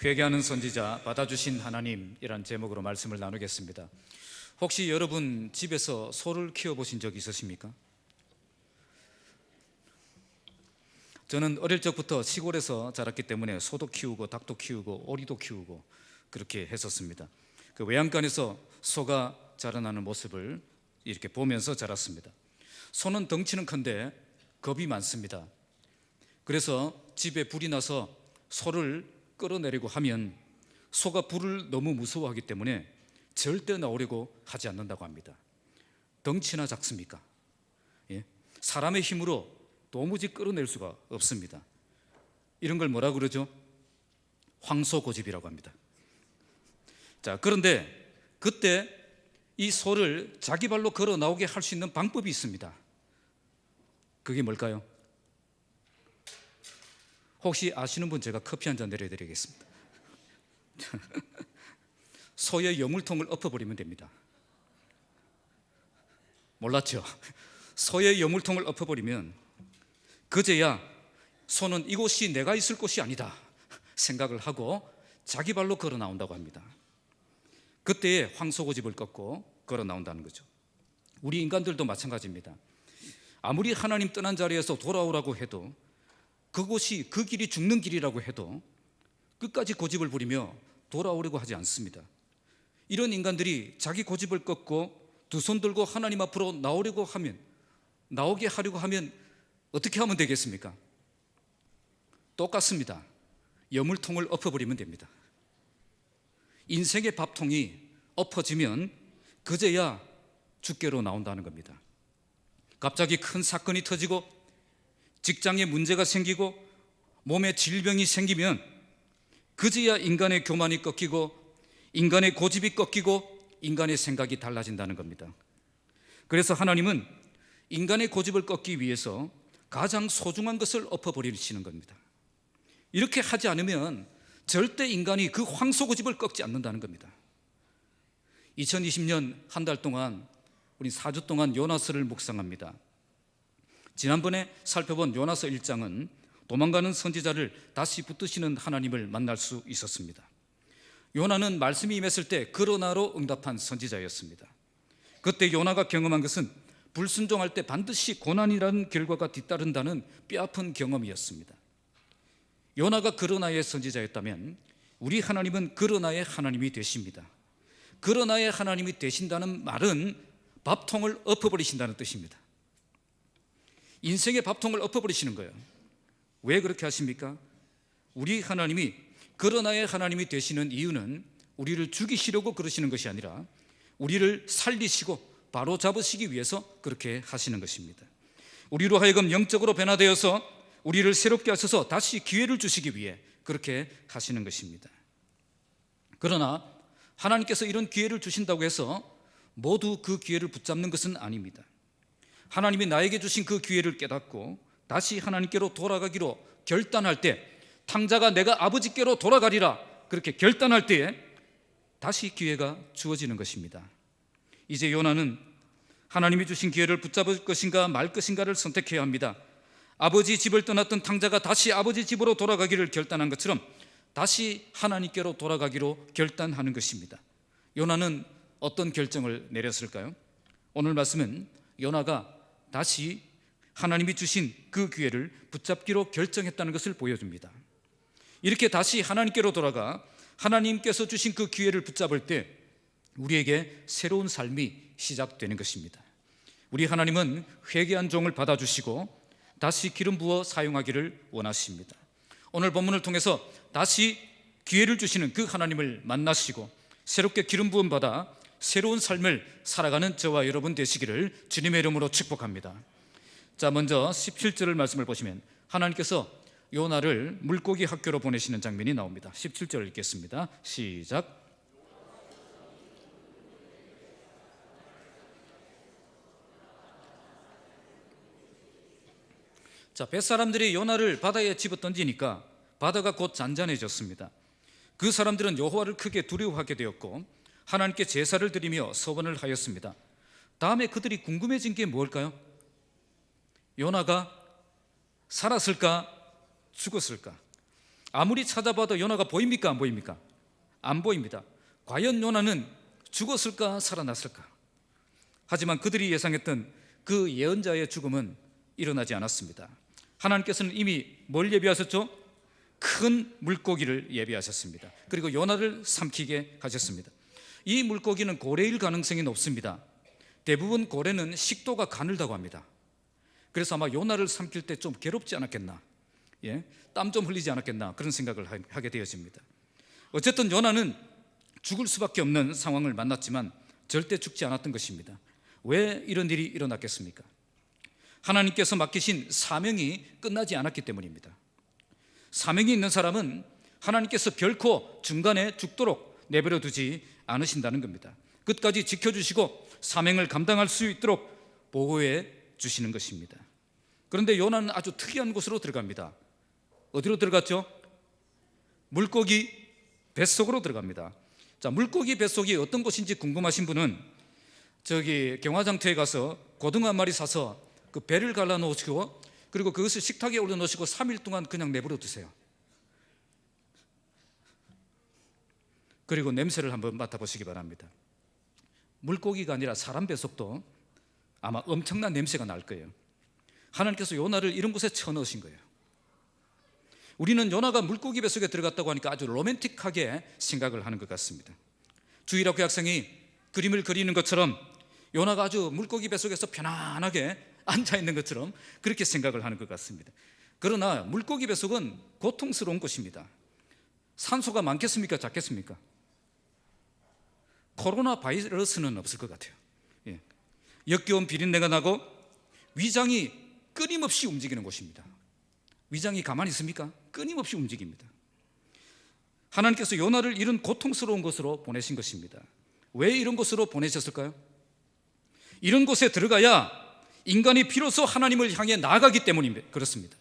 회개하는 선지자 받아주신 하나님이란 제목으로 말씀을 나누겠습니다. 혹시 여러분 집에서 소를 키워보신 적 있으십니까? 저는 어릴 적부터 시골에서 자랐기 때문에 소도 키우고 닭도 키우고 오리도 키우고 그렇게 했었습니다. 그 외양간에서 소가 자라나는 모습을 이렇게 보면서 자랐습니다. 소는 덩치는 큰데 겁이 많습니다. 그래서 집에 불이 나서 소를 끌어내리고 하면 소가 불을 너무 무서워하기 때문에 절대 나오려고 하지 않는다고 합니다. 덩치나 작습니까? 사람의 힘으로 도무지 끌어낼 수가 없습니다. 이런 걸 뭐라고 그러죠? 황소고집이라고 합니다. 자, 그런데 그때 이 소를 자기 발로 걸어 나오게 할 수 있는 방법이 있습니다. 그게 뭘까요? 혹시 아시는 분 제가 커피 한 잔 내려드리겠습니다. 소의 여물통을 엎어버리면 됩니다. 몰랐죠? 소의 여물통을 엎어버리면 그제야 소는 이곳이 내가 있을 곳이 아니다 생각을 하고 자기 발로 걸어 나온다고 합니다. 그때에 황소고집을 꺾고 걸어 나온다는 거죠. 우리 인간들도 마찬가지입니다. 아무리 하나님 떠난 자리에서 돌아오라고 해도, 그곳이 그 길이 죽는 길이라고 해도 끝까지 고집을 부리며 돌아오려고 하지 않습니다. 이런 인간들이 자기 고집을 꺾고 두 손 들고 하나님 앞으로 나오게 하려고 하면 어떻게 하면 되겠습니까? 똑같습니다. 여물통을 엎어버리면 됩니다. 인생의 밥통이 엎어지면 그제야 주께로 나온다는 겁니다. 갑자기 큰 사건이 터지고 직장에 문제가 생기고 몸에 질병이 생기면 그제야 인간의 교만이 꺾이고 인간의 고집이 꺾이고 인간의 생각이 달라진다는 겁니다. 그래서 하나님은 인간의 고집을 꺾기 위해서 가장 소중한 것을 엎어버리시는 겁니다. 이렇게 하지 않으면 절대 인간이 그 황소고집을 꺾지 않는다는 겁니다. 2020년 한 달 동안 우리 4주 동안 요나서를 묵상합니다. 지난번에 살펴본 요나서 1장은 도망가는 선지자를 다시 붙드시는 하나님을 만날 수 있었습니다. 요나는 말씀이 임했을 때 그러나로 응답한 선지자였습니다. 그때 요나가 경험한 것은 불순종할 때 반드시 고난이라는 결과가 뒤따른다는 뼈아픈 경험이었습니다. 요나가 그러나의 선지자였다면 우리 하나님은 그러나의 하나님이 되십니다. 그러나의 하나님이 되신다는 말은 밥통을 엎어버리신다는 뜻입니다. 인생의 밥통을 엎어버리시는 거예요. 왜 그렇게 하십니까? 우리 하나님이 그러나의 하나님이 되시는 이유는 우리를 죽이시려고 그러시는 것이 아니라 우리를 살리시고 바로 잡으시기 위해서 그렇게 하시는 것입니다. 우리로 하여금 영적으로 변화되어서 우리를 새롭게 하셔서 다시 기회를 주시기 위해 그렇게 하시는 것입니다. 그러나 하나님께서 이런 기회를 주신다고 해서 모두 그 기회를 붙잡는 것은 아닙니다. 하나님이 나에게 주신 그 기회를 깨닫고 다시 하나님께로 돌아가기로 결단할 때, 탕자가 내가 아버지께로 돌아가리라 그렇게 결단할 때에 다시 기회가 주어지는 것입니다. 이제 요나는 하나님이 주신 기회를 붙잡을 것인가 말 것인가를 선택해야 합니다. 아버지 집을 떠났던 탕자가 다시 아버지 집으로 돌아가기를 결단한 것처럼 다시 하나님께로 돌아가기로 결단하는 것입니다. 요나는 어떤 결정을 내렸을까요? 오늘 말씀은 요나가 다시 하나님이 주신 그 기회를 붙잡기로 결정했다는 것을 보여줍니다. 이렇게 다시 하나님께로 돌아가 하나님께서 주신 그 기회를 붙잡을 때 우리에게 새로운 삶이 시작되는 것입니다. 우리 하나님은 회개한 종을 받아주시고 다시 기름 부어 사용하기를 원하십니다. 오늘 본문을 통해서 다시 기회를 주시는 그 하나님을 만나시고 새롭게 기름 부음 받아 새로운 삶을 살아가는 저와 여러분 되시기를 주님의 이름으로 축복합니다. 자, 먼저 17절을 말씀을 보시면 하나님께서 요나를 물고기 학교로 보내시는 장면이 나옵니다. 17절을 읽겠습니다. 시작. 자, 뱃사람들이 요나를 바다에 집어 던지니까 바다가 곧 잔잔해졌습니다. 그 사람들은 여호와를 크게 두려워하게 되었고 하나님께 제사를 드리며 서원을 하였습니다. 다음에 그들이 궁금해진 게 뭘까요? 요나가 살았을까? 죽었을까? 아무리 찾아봐도 요나가 보입니까? 안 보입니까? 안 보입니다. 과연 요나는 죽었을까? 살아났을까? 하지만 그들이 예상했던 그 예언자의 죽음은 일어나지 않았습니다. 하나님께서는 이미 뭘 예비하셨죠? 큰 물고기를 예비하셨습니다. 그리고 요나를 삼키게 하셨습니다. 이 물고기는 고래일 가능성이 높습니다. 대부분 고래는 식도가 가늘다고 합니다. 그래서 아마 요나를 삼킬 때 좀 괴롭지 않았겠나, 땀 좀 흘리지 않았겠나, 그런 생각을 하게 되어집니다. 어쨌든 요나는 죽을 수밖에 없는 상황을 만났지만 절대 죽지 않았던 것입니다. 왜 이런 일이 일어났겠습니까? 하나님께서 맡기신 사명이 끝나지 않았기 때문입니다. 사명이 있는 사람은 하나님께서 결코 중간에 죽도록 내버려 두지 않으신다는 겁니다. 끝까지 지켜주시고 사명을 감당할 수 있도록 보호해 주시는 것입니다. 그런데 요나는 아주 특이한 곳으로 들어갑니다. 어디로 들어갔죠? 물고기 뱃속으로 들어갑니다. 자, 물고기 뱃속이 어떤 곳인지 궁금하신 분은 저기 경화장터에 가서 고등어 한 마리 사서 그 배를 갈라 놓으시고, 그리고 그것을 식탁에 올려 놓으시고 3일 동안 그냥 내버려 두세요. 그리고 냄새를 한번 맡아보시기 바랍니다. 물고기가 아니라 사람 뱃속도 아마 엄청난 냄새가 날 거예요. 하나님께서 요나를 이런 곳에 쳐넣으신 거예요. 우리는 요나가 물고기 뱃속에 들어갔다고 하니까 아주 로맨틱하게 생각을 하는 것 같습니다. 주일학교 학생이 그림을 그리는 것처럼 요나가 아주 물고기 뱃속에서 편안하게 앉아있는 것처럼 그렇게 생각을 하는 것 같습니다. 그러나 물고기 뱃속은 고통스러운 곳입니다. 산소가 많겠습니까? 작겠습니까? 코로나 바이러스는 없을 것 같아요. 역겨운 비린내가 나고 위장이 끊임없이 움직이는 곳입니다. 위장이 가만히 있습니까? 끊임없이 움직입니다. 하나님께서 요나를 이런 고통스러운 곳으로 보내신 것입니다. 왜 이런 곳으로 보내셨을까요? 이런 곳에 들어가야 인간이 비로소 하나님을 향해 나아가기 때문입니다. 그렇습니다.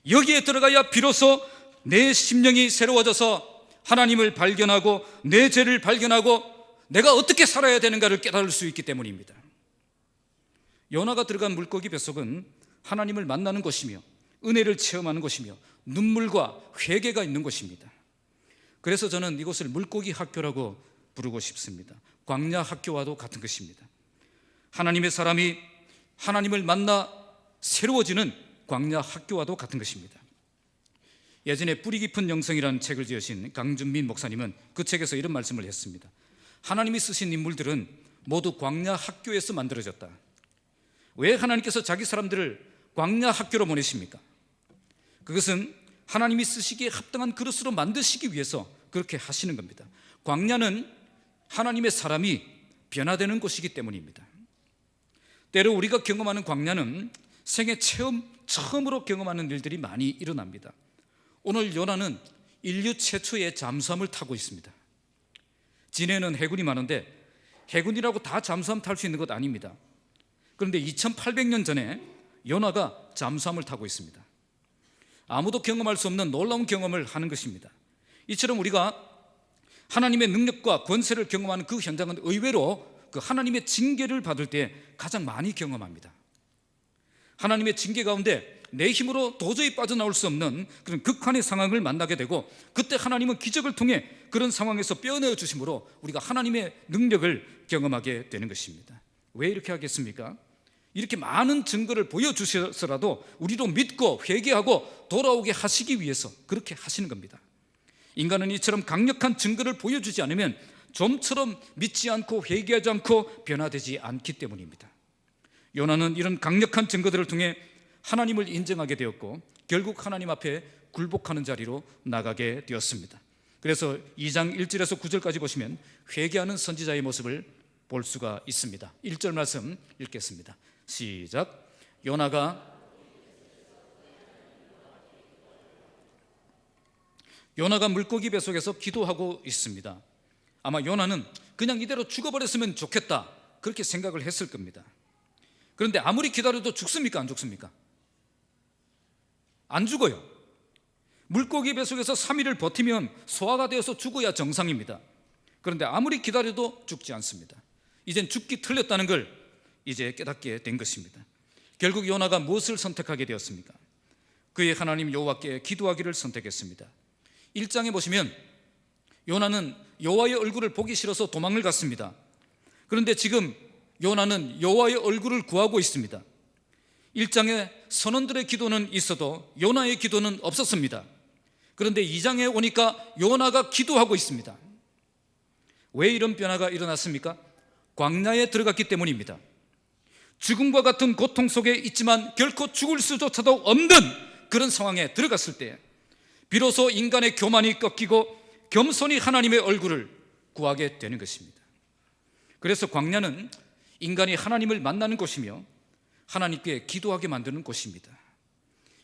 여기에 들어가야 비로소 내 심령이 새로워져서 하나님을 발견하고 내 죄를 발견하고 내가 어떻게 살아야 되는가를 깨달을 수 있기 때문입니다. 요나가 들어간 물고기 뱃속은 하나님을 만나는 곳이며 은혜를 체험하는 곳이며 눈물과 회개가 있는 곳입니다. 그래서 저는 이곳을 물고기 학교라고 부르고 싶습니다. 광야 학교와도 같은 것입니다. 하나님의 사람이 하나님을 만나 새로워지는 광야 학교와도 같은 것입니다. 예전에 뿌리 깊은 영성이라는 책을 지으신 강준민 목사님은 그 책에서 이런 말씀을 했습니다. 하나님이 쓰신 인물들은 모두 광야 학교에서 만들어졌다. 왜 하나님께서 자기 사람들을 광야 학교로 보내십니까? 그것은 하나님이 쓰시기에 합당한 그릇으로 만드시기 위해서 그렇게 하시는 겁니다. 광야는 하나님의 사람이 변화되는 곳이기 때문입니다. 때로 우리가 경험하는 광야는 생애 처음으로 경험하는 일들이 많이 일어납니다. 오늘 요나는 인류 최초의 잠수함을 타고 있습니다. 진해는 해군이 많은데 해군이라고 다 잠수함 탈 수 있는 것 아닙니다. 그런데 2800년 전에 요나가 잠수함을 타고 있습니다. 아무도 경험할 수 없는 놀라운 경험을 하는 것입니다. 이처럼 우리가 하나님의 능력과 권세를 경험하는 그 현장은 의외로 그 하나님의 징계를 받을 때 가장 많이 경험합니다. 하나님의 징계 가운데 내 힘으로 도저히 빠져나올 수 없는 그런 극한의 상황을 만나게 되고, 그때 하나님은 기적을 통해 그런 상황에서 빼어내어 주심으로 우리가 하나님의 능력을 경험하게 되는 것입니다. 왜 이렇게 하겠습니까? 이렇게 많은 증거를 보여주셔서라도 우리도 믿고 회개하고 돌아오게 하시기 위해서 그렇게 하시는 겁니다. 인간은 이처럼 강력한 증거를 보여주지 않으면 좀처럼 믿지 않고 회개하지 않고 변화되지 않기 때문입니다. 요나는 이런 강력한 증거들을 통해 하나님을 인정하게 되었고 결국 하나님 앞에 굴복하는 자리로 나가게 되었습니다. 그래서 2장 1절에서 9절까지 보시면 회개하는 선지자의 모습을 볼 수가 있습니다. 1절 말씀 읽겠습니다. 시작. 요나가 물고기 뱃속에서 기도하고 있습니다. 아마 요나는 그냥 이대로 죽어버렸으면 좋겠다 그렇게 생각을 했을 겁니다. 그런데 아무리 기다려도 죽습니까? 안 죽습니까? 안 죽어요. 물고기 뱃속에서 3일을 버티면 소화가 되어서 죽어야 정상입니다. 그런데 아무리 기다려도 죽지 않습니다. 이젠 죽기 틀렸다는 걸 이제 깨닫게 된 것입니다. 결국 요나가 무엇을 선택하게 되었습니까? 그의 하나님 여호와께 기도하기를 선택했습니다. 1장에 보시면 요나는 여호와의 얼굴을 보기 싫어서 도망을 갔습니다. 그런데 지금 요나는 여호와의 얼굴을 구하고 있습니다. 1장에 선원들의 기도는 있어도 요나의 기도는 없었습니다. 그런데 2장에 오니까 요나가 기도하고 있습니다. 왜 이런 변화가 일어났습니까? 광야에 들어갔기 때문입니다. 죽음과 같은 고통 속에 있지만 결코 죽을 수조차도 없는 그런 상황에 들어갔을 때 비로소 인간의 교만이 꺾이고 겸손히 하나님의 얼굴을 구하게 되는 것입니다. 그래서 광야는 인간이 하나님을 만나는 곳이며 하나님께 기도하게 만드는 곳입니다.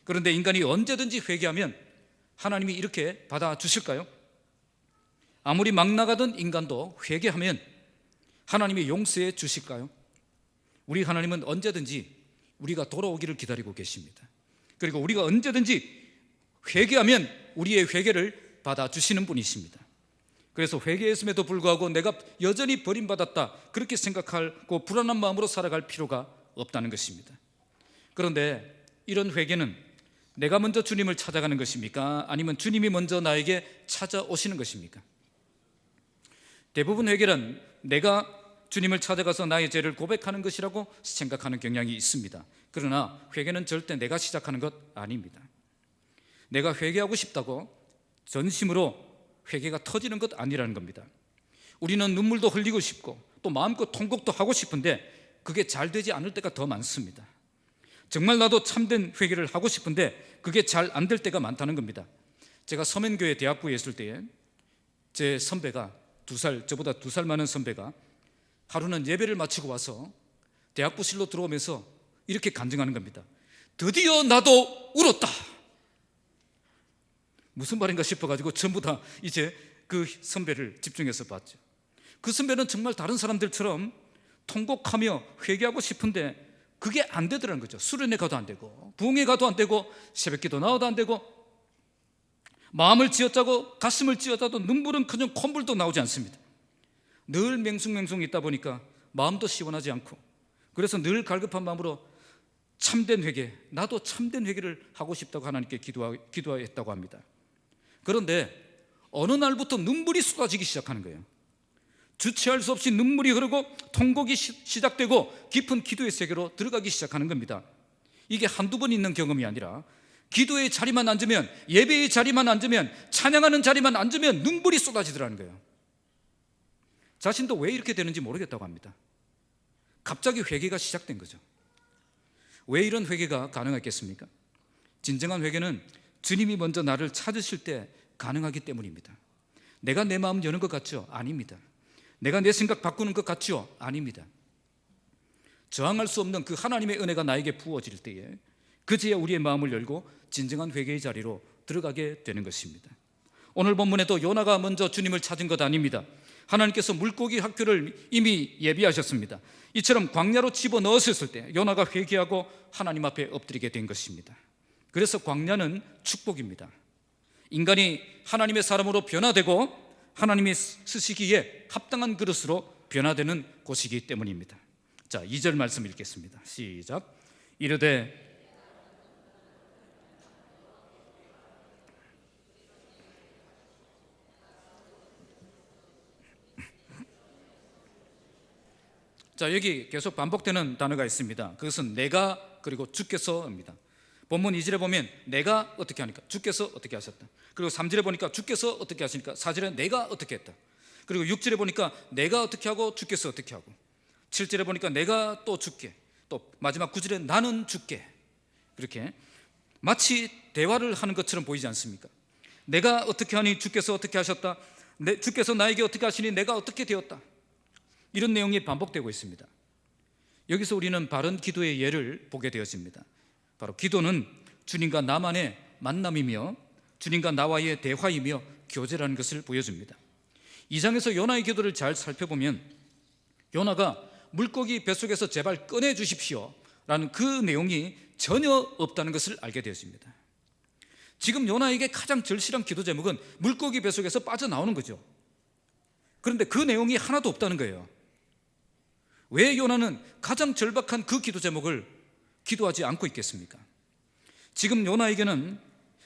그런데 인간이 언제든지 회개하면 하나님이 이렇게 받아주실까요? 아무리 막 나가던 인간도 회개하면 하나님이 용서해 주실까요? 우리 하나님은 언제든지 우리가 돌아오기를 기다리고 계십니다. 그리고 우리가 언제든지 회개하면 우리의 회개를 받아주시는 분이십니다. 그래서 회개했음에도 불구하고 내가 여전히 버림받았다 그렇게 생각하고 불안한 마음으로 살아갈 필요가 없다는 것입니다. 그런데 이런 회개는 내가 먼저 주님을 찾아가는 것입니까? 아니면 주님이 먼저 나에게 찾아오시는 것입니까? 대부분 회개는 내가 주님을 찾아가서 나의 죄를 고백하는 것이라고 생각하는 경향이 있습니다. 그러나 회개는 절대 내가 시작하는 것 아닙니다. 내가 회개하고 싶다고 전심으로 회개가 터지는 것 아니라는 겁니다. 우리는 눈물도 흘리고 싶고 또 마음껏 통곡도 하고 싶은데 그게 잘 되지 않을 때가 더 많습니다. 정말 나도 참된 회개를 하고 싶은데 그게 잘 안 될 때가 많다는 겁니다. 제가 서면교회 대학부에 있을 때에 제 선배가 저보다 2살 많은 선배가 하루는 예배를 마치고 와서 대학부실로 들어오면서 이렇게 간증하는 겁니다. 드디어 나도 울었다. 무슨 말인가 싶어가지고 전부 다 이제 그 선배를 집중해서 봤죠. 그 선배는 정말 다른 사람들처럼 통곡하며 회개하고 싶은데 그게 안 되더라는 거죠. 수련회 가도 안 되고 부흥회 가도 안 되고 새벽기도 나와도 안 되고 마음을 쥐어짜고 가슴을 쥐어짜도 눈물은 그냥 콧물도 나오지 않습니다. 늘 맹숭맹숭 있다 보니까 마음도 시원하지 않고 그래서 늘 갈급한 마음으로 참된 회개, 나도 참된 회개를 하고 싶다고 하나님께 기도했다고 합니다. 그런데 어느 날부터 눈물이 쏟아지기 시작하는 거예요. 주체할 수 없이 눈물이 흐르고 통곡이 시작되고 깊은 기도의 세계로 들어가기 시작하는 겁니다. 이게 한두 번 있는 경험이 아니라 기도의 자리만 앉으면, 예배의 자리만 앉으면, 찬양하는 자리만 앉으면 눈물이 쏟아지더라는 거예요. 자신도 왜 이렇게 되는지 모르겠다고 합니다. 갑자기 회개가 시작된 거죠. 왜 이런 회개가 가능했겠습니까? 진정한 회개는 주님이 먼저 나를 찾으실 때 가능하기 때문입니다. 내가 내 마음 여는 것 같죠? 아닙니다. 내가 내 생각 바꾸는 것 같죠? 아닙니다. 저항할 수 없는 그 하나님의 은혜가 나에게 부어질 때에 그제야 우리의 마음을 열고 진정한 회개의 자리로 들어가게 되는 것입니다. 오늘 본문에도 요나가 먼저 주님을 찾은 것 아닙니다. 하나님께서 물고기 학교를 이미 예비하셨습니다. 이처럼 광야로 집어넣었을 때 요나가 회개하고 하나님 앞에 엎드리게 된 것입니다. 그래서 광야는 축복입니다. 인간이 하나님의 사람으로 변화되고 하나님이 쓰시기에 합당한 그릇으로 변화되는 곳이기 때문입니다. 자, 2절 말씀 읽겠습니다. 시작. 이르되 자, 여기 계속 반복되는 단어가 있습니다. 그것은 내가 그리고 주께서입니다. 본문 2절에 보면 내가 어떻게 하니까 주께서 어떻게 하셨다. 그리고 3절에 보니까 주께서 어떻게 하시니까 4절에 내가 어떻게 했다. 그리고 6절에 보니까 내가 어떻게 하고 주께서 어떻게 하고 7절에 보니까 내가 또 주께, 또 마지막 9절에 나는 주께. 그렇게 마치 대화를 하는 것처럼 보이지 않습니까? 내가 어떻게 하니 주께서 어떻게 하셨다. 주께서 나에게 어떻게 하시니 내가 어떻게 되었다. 이런 내용이 반복되고 있습니다. 여기서 우리는 바른 기도의 예를 보게 되어집니다. 바로 기도는 주님과 나만의 만남이며 주님과 나와의 대화이며 교제라는 것을 보여줍니다. 2장에서 요나의 기도를 잘 살펴보면 요나가 물고기 뱃속에서 제발 꺼내 주십시오 라는 그 내용이 전혀 없다는 것을 알게 되었습니다. 지금 요나에게 가장 절실한 기도 제목은 물고기 뱃속에서 빠져나오는 거죠. 그런데 그 내용이 하나도 없다는 거예요. 왜 요나는 가장 절박한 그 기도 제목을 기도하지 않고 있겠습니까? 지금 요나에게는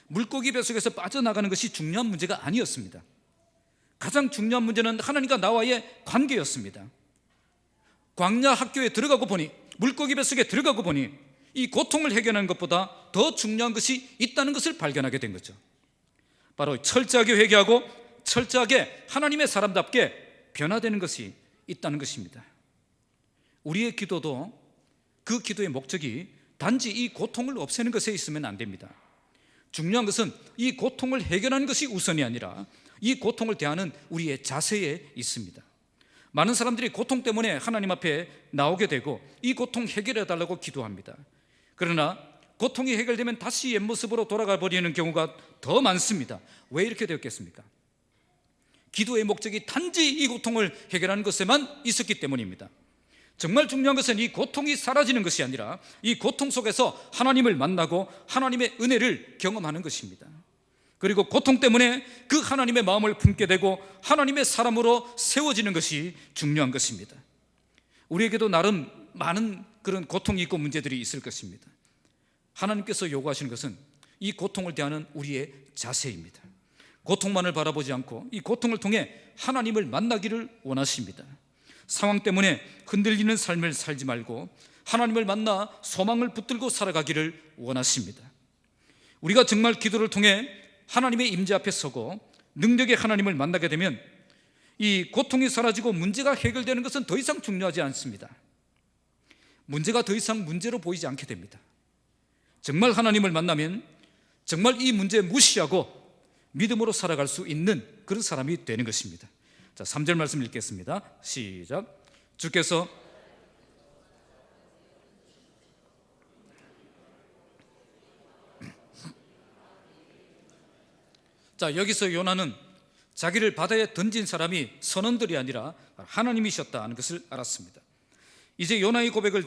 물고기 뱃속에서 빠져나가는 것이 중요한 문제가 아니었습니다. 가장 중요한 문제는 하나님과 나와의 관계였습니다. 광야 학교에 들어가고 보니, 물고기 뱃속에 들어가고 보니 이 고통을 해결하는 것보다 더 중요한 것이 있다는 것을 발견하게 된 거죠. 바로 철저하게 회개하고 철저하게 하나님의 사람답게 변화되는 것이 있다는 것입니다. 우리의 기도도 그 기도의 목적이 단지 이 고통을 없애는 것에 있으면 안 됩니다. 중요한 것은 이 고통을 해결하는 것이 우선이 아니라 이 고통을 대하는 우리의 자세에 있습니다. 많은 사람들이 고통 때문에 하나님 앞에 나오게 되고 이 고통 해결해 달라고 기도합니다. 그러나 고통이 해결되면 다시 옛 모습으로 돌아가 버리는 경우가 더 많습니다. 왜 이렇게 되었겠습니까? 기도의 목적이 단지 이 고통을 해결하는 것에만 있었기 때문입니다. 정말 중요한 것은 이 고통이 사라지는 것이 아니라 이 고통 속에서 하나님을 만나고 하나님의 은혜를 경험하는 것입니다. 그리고 고통 때문에 그 하나님의 마음을 품게 되고 하나님의 사람으로 세워지는 것이 중요한 것입니다. 우리에게도 나름 많은 그런 고통이 있고 문제들이 있을 것입니다. 하나님께서 요구하시는 것은 이 고통을 대하는 우리의 자세입니다. 고통만을 바라보지 않고 이 고통을 통해 하나님을 만나기를 원하십니다. 상황 때문에 흔들리는 삶을 살지 말고 하나님을 만나 소망을 붙들고 살아가기를 원하십니다. 우리가 정말 기도를 통해 하나님의 임재 앞에 서고 능력의 하나님을 만나게 되면 이 고통이 사라지고 문제가 해결되는 것은 더 이상 중요하지 않습니다. 문제가 더 이상 문제로 보이지 않게 됩니다. 정말 하나님을 만나면 정말 이 문제 무시하고 믿음으로 살아갈 수 있는 그런 사람이 되는 것입니다. 자, 3절 말씀 읽겠습니다. 시작. 주께서 자, 여기서 요나는 자기를 바다에 던진 사람이 선원들이 아니라 하나님이셨다는 것을 알았습니다. 이제 요나의 고백을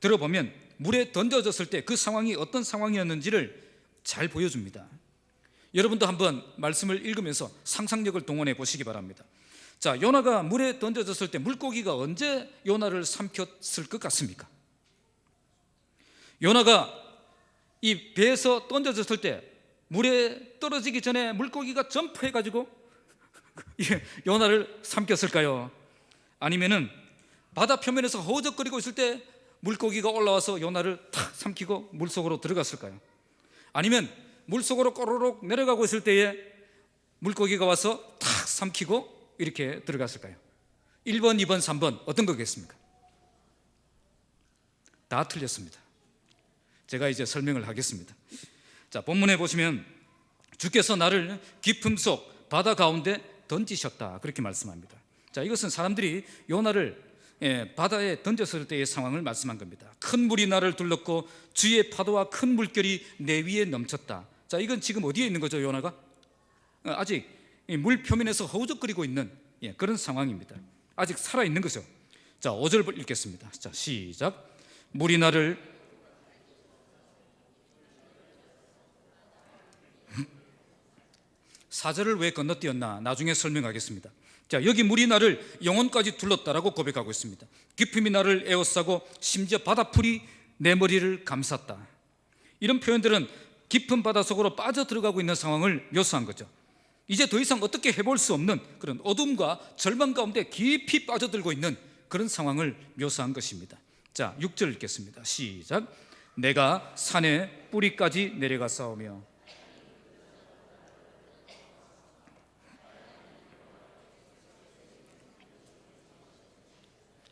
들어보면 물에 던져졌을 때 그 상황이 어떤 상황이었는지를 잘 보여줍니다. 여러분도 한번 말씀을 읽으면서 상상력을 동원해 보시기 바랍니다. 자, 요나가 물에 던져졌을 때 물고기가 언제 요나를 삼켰을 것 같습니까? 요나가 이 배에서 던져졌을 때 물에 떨어지기 전에 물고기가 점프해가지고 요나를 삼켰을까요? 아니면은 바다 표면에서 허우적거리고 있을 때 물고기가 올라와서 요나를 탁 삼키고 물속으로 들어갔을까요? 아니면 물속으로 꼬르륵 내려가고 있을 때에 물고기가 와서 탁 삼키고 이렇게 들어갔을까요? 1번, 2번, 3번 어떤 거겠습니까? 다 틀렸습니다. 제가 이제 설명을 하겠습니다. 자, 본문에 보시면 주께서 나를 깊음 속 바다 가운데 던지셨다 그렇게 말씀합니다. 자, 이것은 사람들이 요나를 바다에 던졌을 때의 상황을 말씀한 겁니다. 큰 물이 나를 둘렀고 주의 파도와 큰 물결이 내 위에 넘쳤다. 자, 이건 지금 어디에 있는 거죠, 요나가? 아직 물 표면에서 허우적거리고 있는 그런 상황입니다. 아직 살아있는 거죠. 자, 5절 읽겠습니다. 자, 시작. 물이 나를 4절을 왜 건너뛰었나 나중에 설명하겠습니다. 자, 여기 물이 나를 영혼까지 둘렀다라고 고백하고 있습니다. 깊음이 나를 에워싸고 심지어 바다풀이 내 머리를 감쌌다. 이런 표현들은 깊은 바다 속으로 빠져들어가고 있는 상황을 묘사한 거죠. 이제 더 이상 어떻게 해볼 수 없는 그런 어둠과 절망 가운데 깊이 빠져들고 있는 그런 상황을 묘사한 것입니다. 자, 6절 읽겠습니다. 시작. 내가 산의 뿌리까지 내려가 싸우며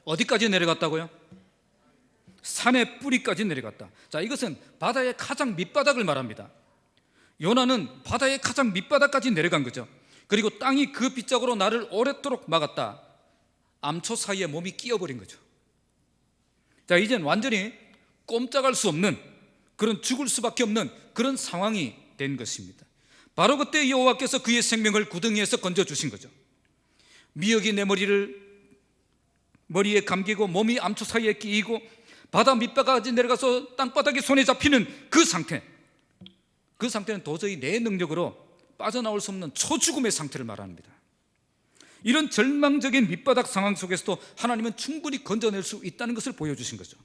어디까지 내려갔다고요? 산의 뿌리까지 내려갔다. 자, 이것은 바다의 가장 밑바닥을 말합니다. 요나는 바다의 가장 밑바닥까지 내려간 거죠. 그리고 땅이 그 빗자루로 나를 오랫도록 막았다. 암초 사이에 몸이 끼어버린 거죠. 자, 이젠 완전히 꼼짝할 수 없는 그런 죽을 수밖에 없는 그런 상황이 된 것입니다. 바로 그때 여호와께서 그의 생명을 구덩이에서 건져주신 거죠. 미역이 내 머리에 감기고 몸이 암초 사이에 끼이고 바다 밑바닥까지 내려가서 땅바닥에 손에 잡히는 그 상태는 도저히 내 능력으로 빠져나올 수 없는 초죽음의 상태를 말합니다. 이런 절망적인 밑바닥 상황 속에서도 하나님은 충분히 건져낼 수 있다는 것을 보여주신 거죠.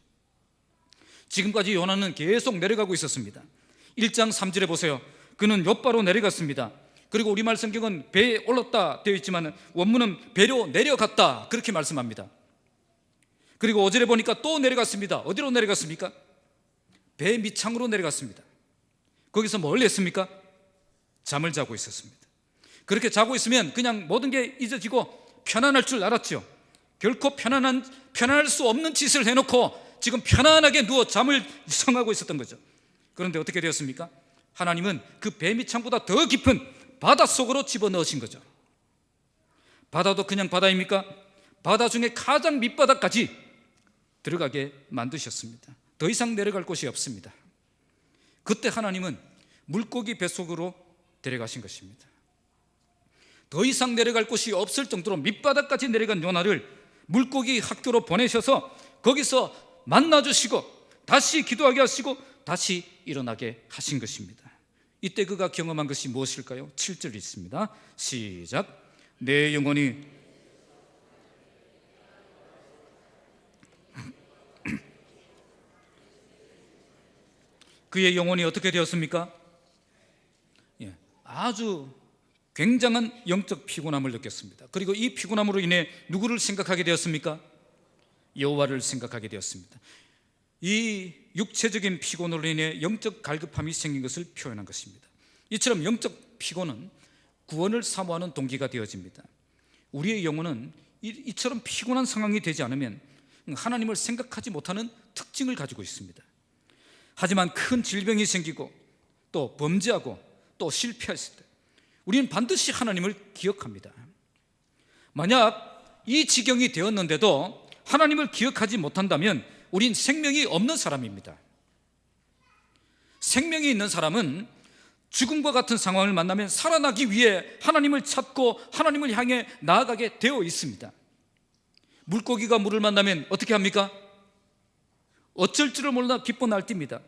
지금까지 요나는 계속 내려가고 있었습니다. 1장 3절에 보세요. 그는 욥바로 내려갔습니다. 그리고 우리말 성경은 배에 올랐다 되어 있지만 원문은 배로 내려갔다 그렇게 말씀합니다. 그리고 5절에 보니까 또 내려갔습니다. 어디로 내려갔습니까? 배 밑창으로 내려갔습니다. 거기서 뭘 했습니까? 잠을 자고 있었습니다. 그렇게 자고 있으면 그냥 모든 게 잊어지고 편안할 줄 알았죠. 결코 편안할 수 없는 짓을 해놓고 지금 편안하게 누워 잠을 청하고 있었던 거죠. 그런데 어떻게 되었습니까? 하나님은 그 배 밑창보다 더 깊은 바다 속으로 집어넣으신 거죠. 바다도 그냥 바다입니까? 바다 중에 가장 밑바닥까지 들어가게 만드셨습니다. 더 이상 내려갈 곳이 없습니다. 그때 하나님은 물고기 뱃속으로 데려가신 것입니다. 더 이상 내려갈 곳이 없을 정도로 밑바닥까지 내려간 요나를 물고기 학교로 보내셔서 거기서 만나주시고 다시 기도하게 하시고 다시 일어나게 하신 것입니다. 이때 그가 경험한 것이 무엇일까요? 7절 있습니다. 시작. 내 영혼이 그의 영혼이 어떻게 되었습니까? 아주 굉장한 영적 피곤함을 느꼈습니다. 그리고 이 피곤함으로 인해 누구를 생각하게 되었습니까? 여호와를 생각하게 되었습니다. 이 육체적인 피곤으로 인해 영적 갈급함이 생긴 것을 표현한 것입니다. 이처럼 영적 피곤은 구원을 사모하는 동기가 되어집니다. 우리의 영혼은 이처럼 피곤한 상황이 되지 않으면 하나님을 생각하지 못하는 특징을 가지고 있습니다. 하지만 큰 질병이 생기고 또 범죄하고 또 실패했을 때 우리는 반드시 하나님을 기억합니다. 만약 이 지경이 되었는데도 하나님을 기억하지 못한다면 우린 생명이 없는 사람입니다. 생명이 있는 사람은 죽음과 같은 상황을 만나면 살아나기 위해 하나님을 찾고 하나님을 향해 나아가게 되어 있습니다. 물고기가 물을 만나면 어떻게 합니까? 어쩔 줄을 몰라 기뻐 날뜁니다.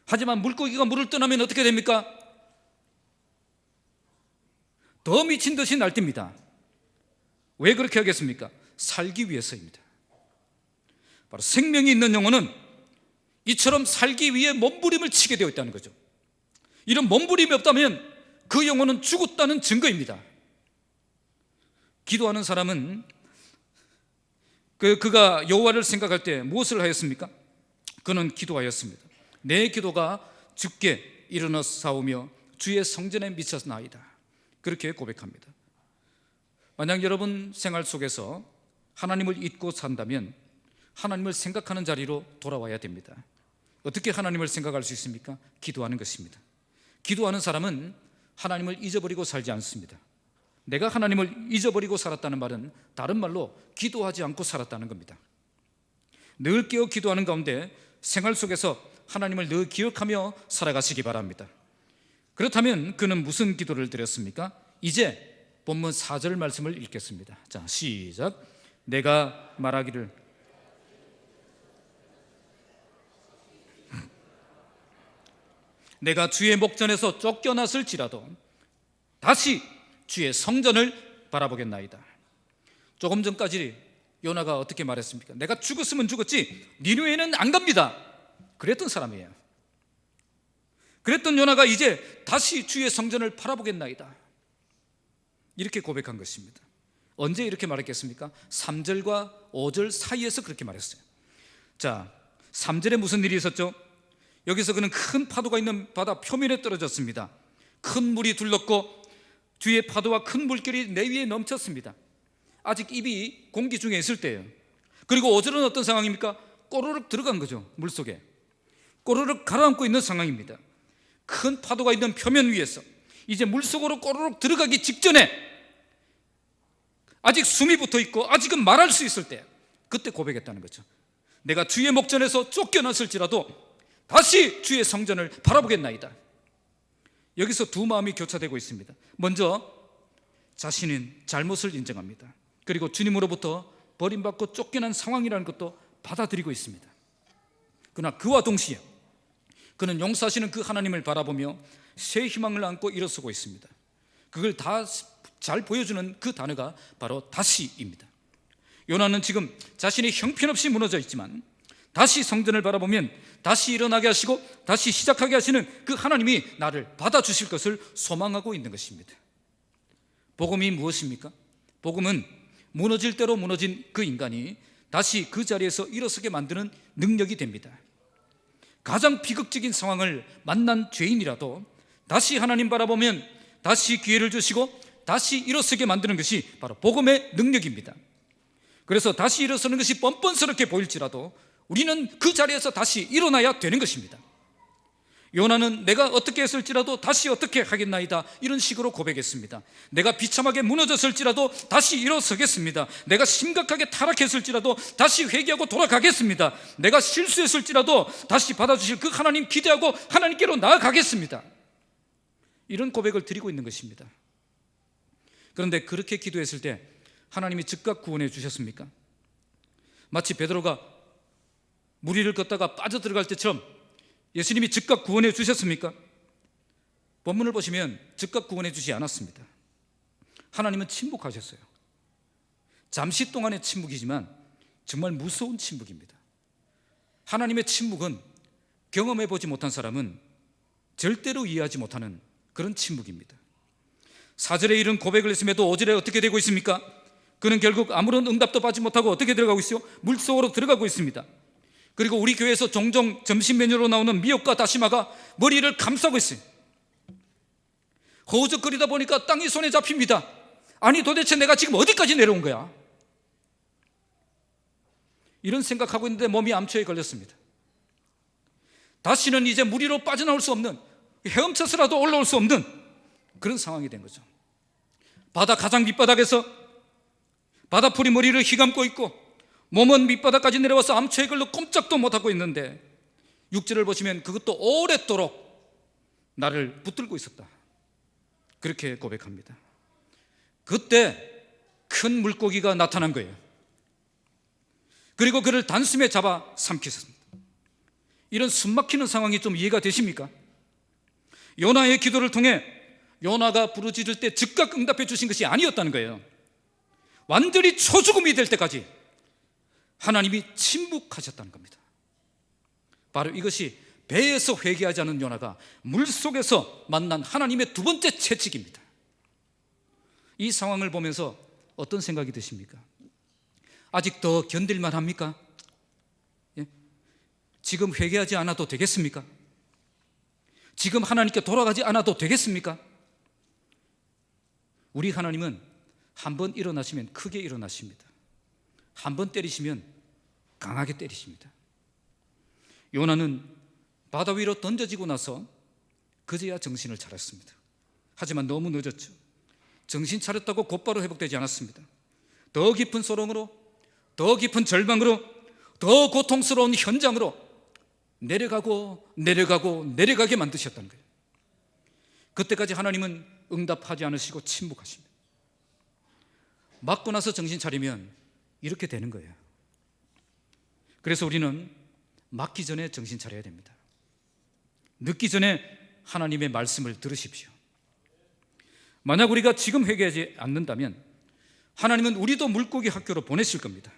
하지만 물고기가 물을 떠나면 어떻게 됩니까? 더 미친 듯이 날뜁니다. 왜 그렇게 하겠습니까? 살기 위해서입니다. 바로 생명이 있는 영혼은 이처럼 살기 위해 몸부림을 치게 되어 있다는 거죠. 이런 몸부림이 없다면 그 영혼은 죽었다는 증거입니다. 기도하는 사람은 그가 여호와를 생각할 때 무엇을 하였습니까? 그는 기도하였습니다. 내 기도가 주께 일어나사오며 주의 성전에 미쳤나이다. 그렇게 고백합니다. 만약 여러분 생활 속에서 하나님을 잊고 산다면 하나님을 생각하는 자리로 돌아와야 됩니다. 어떻게 하나님을 생각할 수 있습니까? 기도하는 것입니다. 기도하는 사람은 하나님을 잊어버리고 살지 않습니다. 내가 하나님을 잊어버리고 살았다는 말은 다른 말로 기도하지 않고 살았다는 겁니다. 늘 깨어 기도하는 가운데 생활 속에서 하나님을 늘 기억하며 살아가시기 바랍니다. 그렇다면 그는 무슨 기도를 드렸습니까? 이제 본문 4절 말씀을 읽겠습니다. 자, 시작. 내가 말하기를 내가 주의 목전에서 쫓겨났을지라도 다시 주의 성전을 바라보겠나이다. 조금 전까지 요나가 어떻게 말했습니까? 내가 죽었으면 죽었지 니느웨는 안 갑니다. 그랬던 사람이에요. 그랬던 요나가 이제 다시 주의 성전을 바라보겠나이다. 이렇게 고백한 것입니다. 언제 이렇게 말했겠습니까? 3절과 5절 사이에서 그렇게 말했어요. 자, 3절에 무슨 일이 있었죠? 여기서 그는 큰 파도가 있는 바다 표면에 떨어졌습니다. 큰 물이 둘렀고 주위에 파도와 큰 물결이 내 위에 넘쳤습니다. 아직 입이 공기 중에 있을 때예요. 그리고 5절은 어떤 상황입니까? 꼬르륵 들어간 거죠. 물속에 꼬르륵 가라앉고 있는 상황입니다. 큰 파도가 있는 표면 위에서 이제 물속으로 꼬르륵 들어가기 직전에 아직 숨이 붙어있고 아직은 말할 수 있을 때 그때 고백했다는 거죠. 내가 주의 목전에서 쫓겨났을지라도 다시 주의 성전을 바라보겠나이다. 여기서 두 마음이 교차되고 있습니다. 먼저 자신은 잘못을 인정합니다. 그리고 주님으로부터 버림받고 쫓겨난 상황이라는 것도 받아들이고 있습니다. 그러나 그와 동시에 그는 용서하시는 그 하나님을 바라보며 새 희망을 안고 일어서고 있습니다. 그걸 다 잘 보여주는 그 단어가 바로 다시입니다. 요나는 지금 자신이 형편없이 무너져 있지만 다시 성전을 바라보면 다시 일어나게 하시고 다시 시작하게 하시는 그 하나님이 나를 받아주실 것을 소망하고 있는 것입니다. 복음이 무엇입니까? 복음은 무너질 대로 무너진 그 인간이 다시 그 자리에서 일어서게 만드는 능력이 됩니다. 가장 비극적인 상황을 만난 죄인이라도 다시 하나님 바라보면 다시 기회를 주시고 다시 일어서게 만드는 것이 바로 복음의 능력입니다. 그래서 다시 일어서는 것이 뻔뻔스럽게 보일지라도 우리는 그 자리에서 다시 일어나야 되는 것입니다. 요나는 내가 어떻게 했을지라도 다시 어떻게 하겠나이다, 이런 식으로 고백했습니다. 내가 비참하게 무너졌을지라도 다시 일어서겠습니다. 내가 심각하게 타락했을지라도 다시 회개하고 돌아가겠습니다. 내가 실수했을지라도 다시 받아주실 그 하나님 기대하고 하나님께로 나아가겠습니다. 이런 고백을 드리고 있는 것입니다. 그런데 그렇게 기도했을 때 하나님이 즉각 구원해 주셨습니까? 마치 베드로가 물 위를 걷다가 빠져들어갈 때처럼 예수님이 즉각 구원해 주셨습니까? 본문을 보시면 즉각 구원해 주지 않았습니다. 하나님은 침묵하셨어요. 잠시 동안의 침묵이지만 정말 무서운 침묵입니다. 하나님의 침묵은 경험해 보지 못한 사람은 절대로 이해하지 못하는 그런 침묵입니다. 4절에 이런 고백을 했음에도 5절에 어떻게 되고 있습니까? 그는 결국 아무런 응답도 받지 못하고 어떻게 들어가고 있어요? 물속으로 들어가고 있습니다. 그리고 우리 교회에서 종종 점심 메뉴로 나오는 미역과 다시마가 머리를 감싸고 있어요. 허우적거리다 보니까 땅이 손에 잡힙니다. 아니 도대체 내가 지금 어디까지 내려온 거야? 이런 생각하고 있는데 몸이 암초에 걸렸습니다. 다시는 이제 물 위로 빠져나올 수 없는, 헤엄쳐서라도 올라올 수 없는 그런 상황이 된 거죠. 바다 가장 밑바닥에서 바다풀이 머리를 휘감고 있고 몸은 밑바닥까지 내려와서 암초에 걸려 꼼짝도 못하고 있는데 6절을 보시면 그것도 오랫도록 나를 붙들고 있었다, 그렇게 고백합니다. 그때 큰 물고기가 나타난 거예요. 그리고 그를 단숨에 잡아 삼키셨습니다. 이런 숨막히는 상황이 좀 이해가 되십니까? 요나의 기도를 통해 요나가 부르짖을 때 즉각 응답해 주신 것이 아니었다는 거예요. 완전히 초죽음이 될 때까지 하나님이 침묵하셨다는 겁니다. 바로 이것이 배에서 회개하지 않은 요나가 물속에서 만난 하나님의 두 번째 채찍입니다. 이 상황을 보면서 어떤 생각이 드십니까? 아직 더 견딜만 합니까? 예? 지금 회개하지 않아도 되겠습니까? 지금 하나님께 돌아가지 않아도 되겠습니까? 우리 하나님은 한 번 일어나시면 크게 일어나십니다. 한 번 때리시면 강하게 때리십니다. 요나는 바다 위로 던져지고 나서 그제야 정신을 차렸습니다. 하지만 너무 늦었죠. 정신 차렸다고 곧바로 회복되지 않았습니다. 더 깊은 소롱으로, 더 깊은 절망으로, 더 고통스러운 현장으로 내려가게 만드셨다는 거예요. 그때까지 하나님은 응답하지 않으시고 침묵하십니다. 맞고 나서 정신 차리면 이렇게 되는 거예요. 그래서 우리는 맞기 전에 정신 차려야 됩니다. 늦기 전에 하나님의 말씀을 들으십시오. 만약 우리가 지금 회개하지 않는다면 하나님은 우리도 물고기 학교로 보내실 겁니다.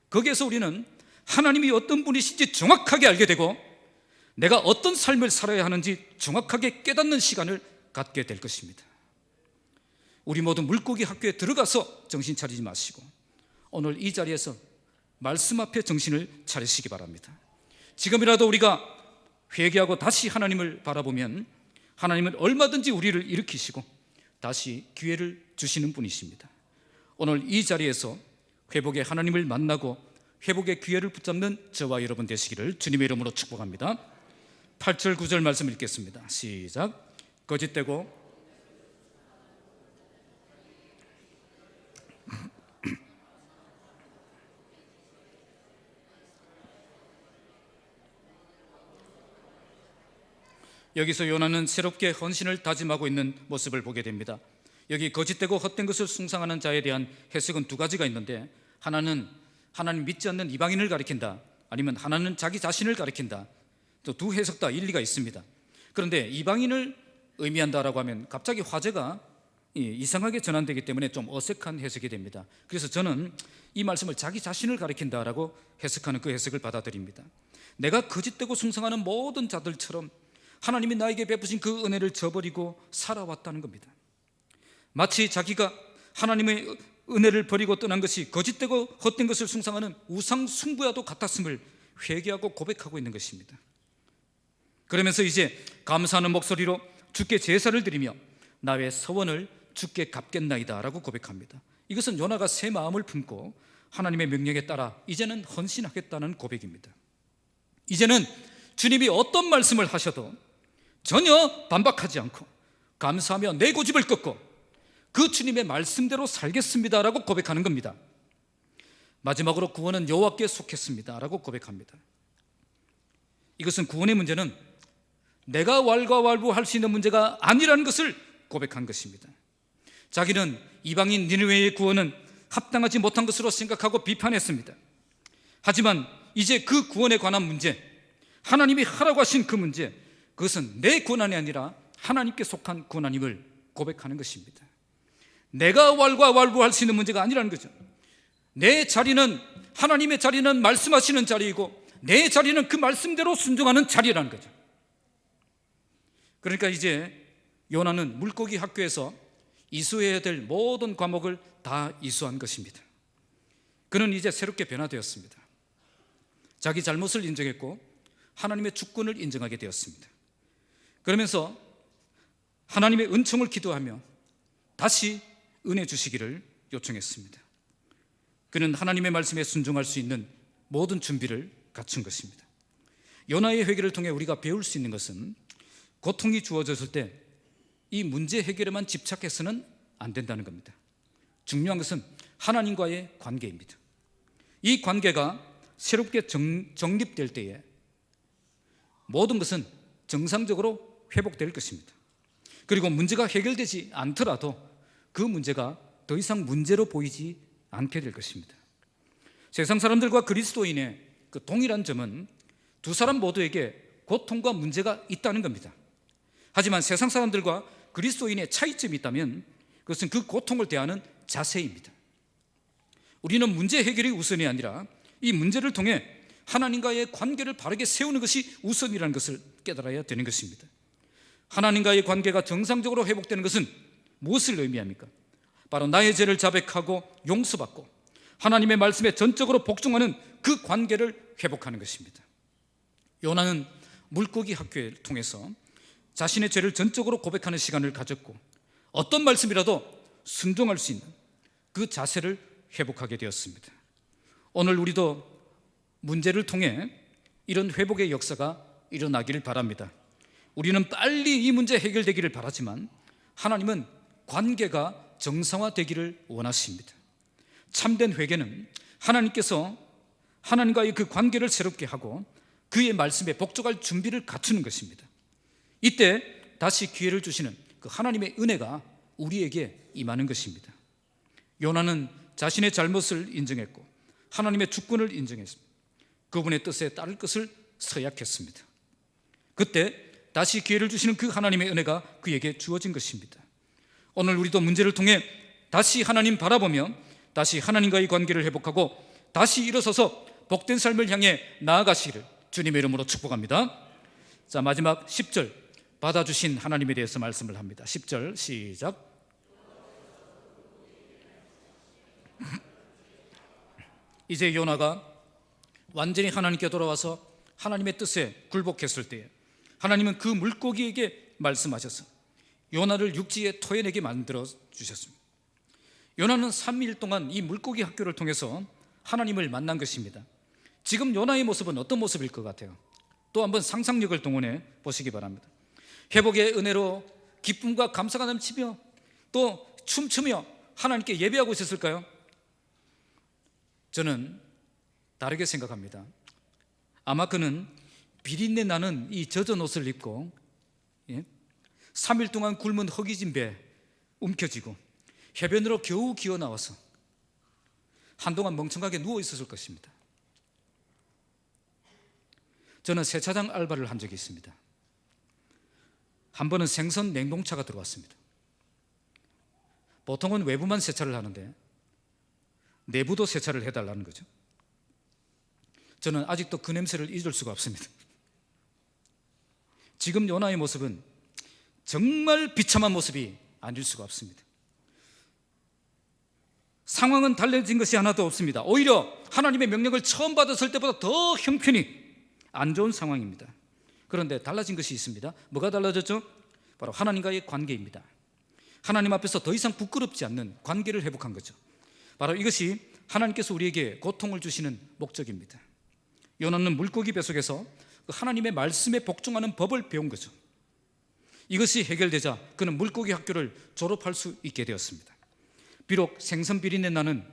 거기에서 우리는 하나님이 어떤 분이신지 정확하게 알게 되고 내가 어떤 삶을 살아야 하는지 정확하게 깨닫는 시간을 갖게 될 것입니다. 우리 모두 물고기 학교에 들어가서 정신 차리지 마시고 오늘 이 자리에서 말씀 앞에 정신을 차리시기 바랍니다. 지금이라도 우리가 회개하고 다시 하나님을 바라보면 하나님은 얼마든지 우리를 일으키시고 다시 기회를 주시는 분이십니다. 오늘 이 자리에서 회복의 하나님을 만나고 회복의 기회를 붙잡는 저와 여러분 되시기를 주님의 이름으로 축복합니다. 8절 9절 말씀 읽겠습니다. 시작. 거짓되고 여기서 요나는 새롭게 헌신을 다짐하고 있는 모습을 보게 됩니다. 여기 거짓되고 헛된 것을 숭상하는 자에 대한 해석은 두 가지가 있는데, 하나는 하나님 믿지 않는 이방인을 가리킨다, 아니면 하나는 자기 자신을 가리킨다. 또 두 해석 다 일리가 있습니다. 그런데 이방인을 의미한다라고 하면 갑자기 화제가 이상하게 전환되기 때문에 좀 어색한 해석이 됩니다. 그래서 저는 이 말씀을 자기 자신을 가리킨다라고 해석하는 그 해석을 받아들입니다. 내가 거짓되고 숭상하는 모든 자들처럼 하나님이 나에게 베푸신 그 은혜를 저버리고 살아왔다는 겁니다. 마치 자기가 하나님의 은혜를 버리고 떠난 것이 거짓되고 헛된 것을 숭상하는 우상 숭배와도 같았음을 회개하고 고백하고 있는 것입니다. 그러면서 이제 감사하는 목소리로 주께 제사를 드리며 나의 서원을 주께 갚겠나이다 라고 고백합니다. 이것은 요나가 새 마음을 품고 하나님의 명령에 따라 이제는 헌신하겠다는 고백입니다. 이제는 주님이 어떤 말씀을 하셔도 전혀 반박하지 않고 감사하며 내 고집을 꺾고 그 주님의 말씀대로 살겠습니다 라고 고백하는 겁니다. 마지막으로 구원은 여호와께 속했습니다 라고 고백합니다. 이것은 구원의 문제는 내가 왈가왈부할 수 있는 문제가 아니라는 것을 고백한 것입니다. 자기는 이방인 니느웨의 구원은 합당하지 못한 것으로 생각하고 비판했습니다. 하지만 이제 그 구원에 관한 문제, 하나님이 하라고 하신 그 문제, 그것은 내 권한이 아니라 하나님께 속한 권한임을 고백하는 것입니다. 내가 왈가왈부할 수 있는 문제가 아니라는 거죠. 내 자리는, 하나님의 자리는 말씀하시는 자리이고 내 자리는 그 말씀대로 순종하는 자리라는 거죠. 그러니까 이제 요나는 물고기 학교에서 이수해야 될 모든 과목을 다 이수한 것입니다. 그는 이제 새롭게 변화되었습니다. 자기 잘못을 인정했고 하나님의 주권을 인정하게 되었습니다. 그러면서 하나님의 은총을 기도하며 다시 은혜 주시기를 요청했습니다. 그는 하나님의 말씀에 순종할 수 있는 모든 준비를 갖춘 것입니다. 요나의 회개를 통해 우리가 배울 수 있는 것은 고통이 주어졌을 때 이 문제 해결에만 집착해서는 안 된다는 겁니다. 중요한 것은 하나님과의 관계입니다. 이 관계가 새롭게 정립될 때에 모든 것은 정상적으로 회복될 것입니다. 그리고 문제가 해결되지 않더라도 그 문제가 더 이상 문제로 보이지 않게 될 것입니다. 세상 사람들과 그리스도인의 그 동일한 점은 두 사람 모두에게 고통과 문제가 있다는 겁니다. 하지만 세상 사람들과 그리스도인의 차이점이 있다면 그것은 그 고통을 대하는 자세입니다. 우리는 문제 해결이 우선이 아니라 이 문제를 통해 하나님과의 관계를 바르게 세우는 것이 우선이라는 것을 깨달아야 되는 것입니다. 하나님과의 관계가 정상적으로 회복되는 것은 무엇을 의미합니까? 바로 나의 죄를 자백하고 용서받고 하나님의 말씀에 전적으로 복종하는 그 관계를 회복하는 것입니다. 요나는 물고기 학교를 통해서 자신의 죄를 전적으로 고백하는 시간을 가졌고 어떤 말씀이라도 순종할 수 있는 그 자세를 회복하게 되었습니다. 오늘 우리도 문제를 통해 이런 회복의 역사가 일어나기를 바랍니다. 우리는 빨리 이 문제 해결되기를 바라지만 하나님은 관계가 정상화되기를 원하십니다. 참된 회개는 하나님께서 하나님과의 그 관계를 새롭게 하고 그의 말씀에 복종할 준비를 갖추는 것입니다. 이때 다시 기회를 주시는 그 하나님의 은혜가 우리에게 임하는 것입니다. 요나는 자신의 잘못을 인정했고 하나님의 주권을 인정했습니다. 그분의 뜻에 따를 것을 서약했습니다. 그때 다시 기회를 주시는 그 하나님의 은혜가 그에게 주어진 것입니다. 오늘 우리도 문제를 통해 다시 하나님 바라보며 다시 하나님과의 관계를 회복하고 다시 일어서서 복된 삶을 향해 나아가시기를 주님의 이름으로 축복합니다. 자, 마지막 10절 받아주신 하나님에 대해서 말씀을 합니다. 10절 시작. 이제 요나가 완전히 하나님께 돌아와서 하나님의 뜻에 굴복했을 때에 하나님은 그 물고기에게 말씀하셔서 요나를 육지에 토해내게 만들어 주셨습니다. 요나는 3일 동안 이 물고기 학교를 통해서 하나님을 만난 것입니다. 지금 요나의 모습은 어떤 모습일 것 같아요? 또 한번 상상력을 동원해 보시기 바랍니다. 회복의 은혜로 기쁨과 감사가 넘치며 또 춤추며 하나님께 예배하고 있었을까요? 저는 다르게 생각합니다. 아마 그는 비린내 나는 이 젖은 옷을 입고 3일 동안 굶은 허기진 배 움켜쥐고 해변으로 겨우 기어 나와서 한동안 멍청하게 누워 있었을 것입니다. 저는 세차장 알바를 한 적이 있습니다. 한 번은 생선 냉동차가 들어왔습니다. 보통은 외부만 세차를 하는데 내부도 세차를 해달라는 거죠. 저는 아직도 그 냄새를 잊을 수가 없습니다. 지금 요나의 모습은 정말 비참한 모습이 아닐 수가 없습니다. 상황은 달라진 것이 하나도 없습니다. 오히려 하나님의 명령을 처음 받았을 때보다 더 형편이 안 좋은 상황입니다. 그런데 달라진 것이 있습니다. 뭐가 달라졌죠? 바로 하나님과의 관계입니다. 하나님 앞에서 더 이상 부끄럽지 않는 관계를 회복한 거죠. 바로 이것이 하나님께서 우리에게 고통을 주시는 목적입니다. 요나는 물고기 뱃속에서 하나님의 말씀에 복종하는 법을 배운 거죠. 이것이 해결되자 그는 물고기 학교를 졸업할 수 있게 되었습니다. 비록 생선 비린내 나는,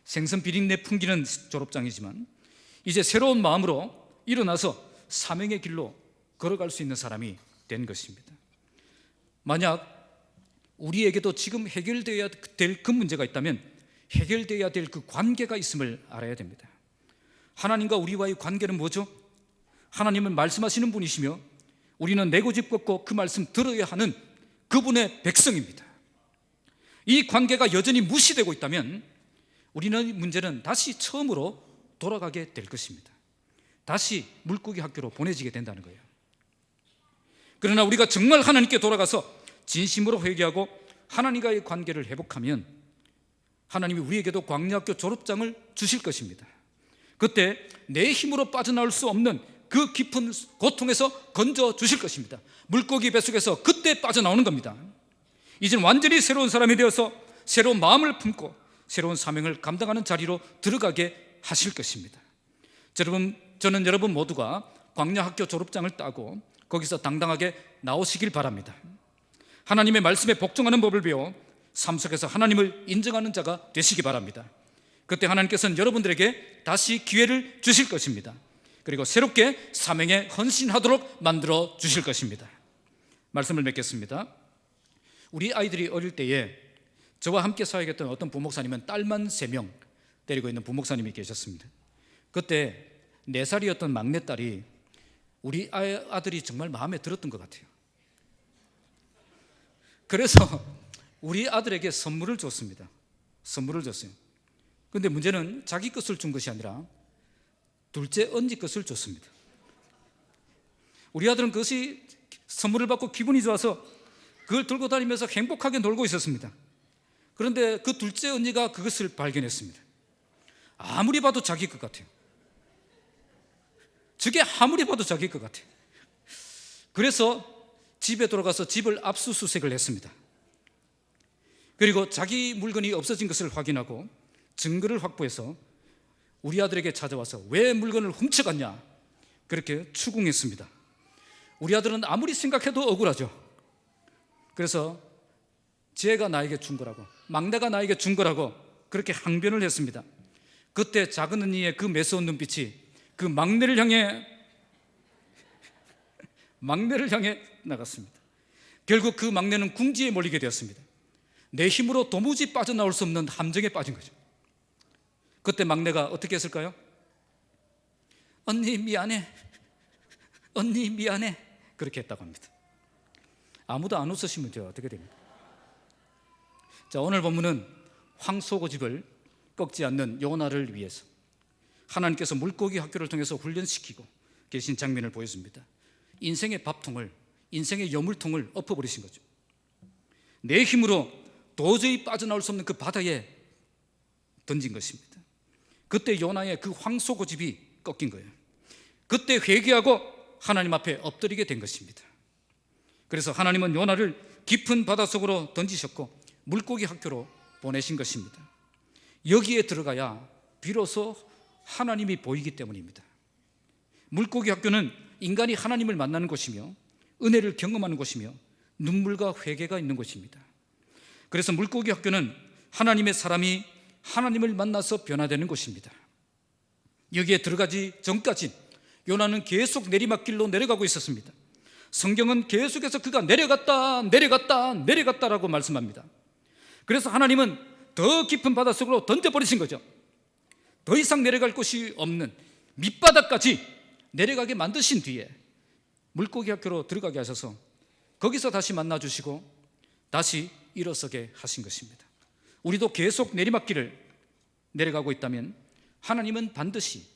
생선 비린내 풍기는 졸업장이지만 이제 새로운 마음으로 일어나서 사명의 길로 걸어갈 수 있는 사람이 된 것입니다. 만약 우리에게도 지금 해결되어야 될 그 문제가 있다면 해결되어야 될 그 관계가 있음을 알아야 됩니다. 하나님과 우리와의 관계는 뭐죠? 하나님은 말씀하시는 분이시며 우리는 내 고집 걷고 그 말씀 들어야 하는 그분의 백성입니다. 이 관계가 여전히 무시되고 있다면 우리는 문제는 다시 처음으로 돌아가게 될 것입니다. 다시 물고기 학교로 보내지게 된다는 거예요. 그러나 우리가 정말 하나님께 돌아가서 진심으로 회개하고 하나님과의 관계를 회복하면 하나님이 우리에게도 광야학교 졸업장을 주실 것입니다. 그때 내 힘으로 빠져나올 수 없는 그 깊은 고통에서 건져 주실 것입니다. 물고기 뱃속에서 그때 빠져나오는 겁니다. 이젠 완전히 새로운 사람이 되어서 새로운 마음을 품고 새로운 사명을 감당하는 자리로 들어가게 하실 것입니다. 저는 여러분 모두가 광야학교 졸업장을 따고 거기서 당당하게 나오시길 바랍니다. 하나님의 말씀에 복종하는 법을 배워 삶 속에서 하나님을 인정하는 자가 되시기 바랍니다. 그때 하나님께서는 여러분들에게 다시 기회를 주실 것입니다. 그리고 새롭게 사명에 헌신하도록 만들어 주실 것입니다. 말씀을 맺겠습니다. 우리 아이들이 어릴 때에 저와 함께 사역했던 어떤 부목사님은 딸만 3명 데리고 있는 부목사님이 계셨습니다. 그때 4살이었던 막내딸이 우리 아들이 정말 마음에 들었던 것 같아요. 그래서 우리 아들에게 선물을 줬습니다. 선물을 줬어요. 그런데 문제는 자기 것을 준 것이 아니라 둘째 언니 것을 줬습니다. 우리 아들은 그것이 선물을 받고 기분이 좋아서 그걸 들고 다니면서 행복하게 놀고 있었습니다. 그런데 그 둘째 언니가 그것을 발견했습니다. 아무리 봐도 자기 것 같아요. 저게 아무리 봐도 자기 것 같아요. 그래서 집에 돌아가서 집을 압수수색을 했습니다. 그리고 자기 물건이 없어진 것을 확인하고 증거를 확보해서 우리 아들에게 찾아와서 왜 물건을 훔쳐갔냐 그렇게 추궁했습니다. 우리 아들은 아무리 생각해도 억울하죠. 그래서 쟤가 나에게 준 거라고, 막내가 나에게 준 거라고 그렇게 항변을 했습니다. 그때 작은 언니의 그 매서운 눈빛이 그 막내를 향해 나갔습니다. 결국 그 막내는 궁지에 몰리게 되었습니다. 내 힘으로 도무지 빠져나올 수 없는 함정에 빠진 거죠. 그때 막내가 어떻게 했을까요? 언니 미안해, 언니 미안해 그렇게 했다고 합니다. 아무도 안 웃으시면 저 어떻게 됩니까? 자, 오늘 본문은 황소고집을 꺾지 않는 요나를 위해서 하나님께서 물고기 학교를 통해서 훈련시키고 계신 장면을 보여줍니다. 인생의 밥통을, 인생의 여물통을 엎어버리신 거죠. 내 힘으로 도저히 빠져나올 수 없는 그 바다에 던진 것입니다. 그때 요나의 그 황소고집이 꺾인 거예요. 그때 회개하고 하나님 앞에 엎드리게 된 것입니다. 그래서 하나님은 요나를 깊은 바닷속으로 던지셨고 물고기 학교로 보내신 것입니다. 여기에 들어가야 비로소 하나님이 보이기 때문입니다. 물고기 학교는 인간이 하나님을 만나는 곳이며 은혜를 경험하는 곳이며 눈물과 회개가 있는 곳입니다. 그래서 물고기 학교는 하나님의 사람이 하나님을 만나서 변화되는 곳입니다. 여기에 들어가기 전까지 요나는 계속 내리막길로 내려가고 있었습니다. 성경은 계속해서 그가 내려갔다라고 말씀합니다. 그래서 하나님은 더 깊은 바닷속으로 던져버리신 거죠. 더 이상 내려갈 곳이 없는 밑바닥까지 내려가게 만드신 뒤에 물고기 학교로 들어가게 하셔서 거기서 다시 만나주시고 다시 일어서게 하신 것입니다. 우리도 계속 내리막길을 내려가고 있다면 하나님은 반드시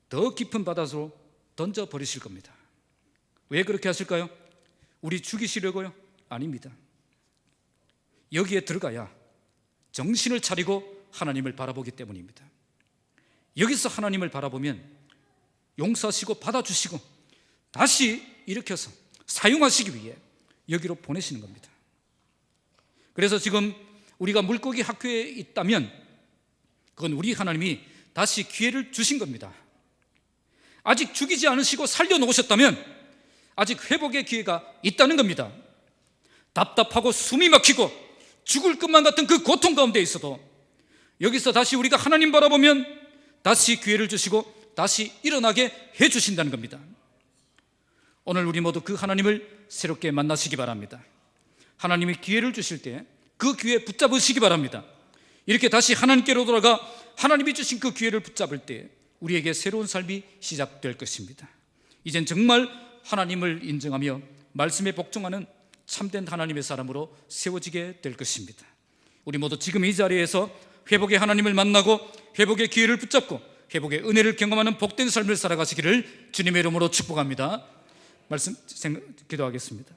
더 깊은 바다로 던져버리실 겁니다. 왜 그렇게 하실까요? 우리 죽이시려고요? 아닙니다. 여기에 들어가야 정신을 차리고 하나님을 바라보기 때문입니다. 여기서 하나님을 바라보면 용서하시고 받아주시고 다시 일으켜서 사용하시기 위해 여기로 보내시는 겁니다. 그래서 지금 우리가 물고기 학교에 있다면 그건 우리 하나님이 다시 기회를 주신 겁니다. 아직 죽이지 않으시고 살려놓으셨다면 아직 회복의 기회가 있다는 겁니다. 답답하고 숨이 막히고 죽을 것만 같은 그 고통 가운데 있어도 여기서 다시 우리가 하나님 바라보면 다시 기회를 주시고 다시 일어나게 해주신다는 겁니다. 오늘 우리 모두 그 하나님을 새롭게 만나시기 바랍니다. 하나님이 기회를 주실 때 그 기회에 붙잡으시기 바랍니다. 이렇게 다시 하나님께로 돌아가 하나님이 주신 그 기회를 붙잡을 때 우리에게 새로운 삶이 시작될 것입니다. 이젠 정말 하나님을 인정하며 말씀에 복종하는 참된 하나님의 사람으로 세워지게 될 것입니다. 우리 모두 지금 이 자리에서 회복의 하나님을 만나고 회복의 기회를 붙잡고 회복의 은혜를 경험하는 복된 삶을 살아가시기를 주님의 이름으로 축복합니다. 기도하겠습니다.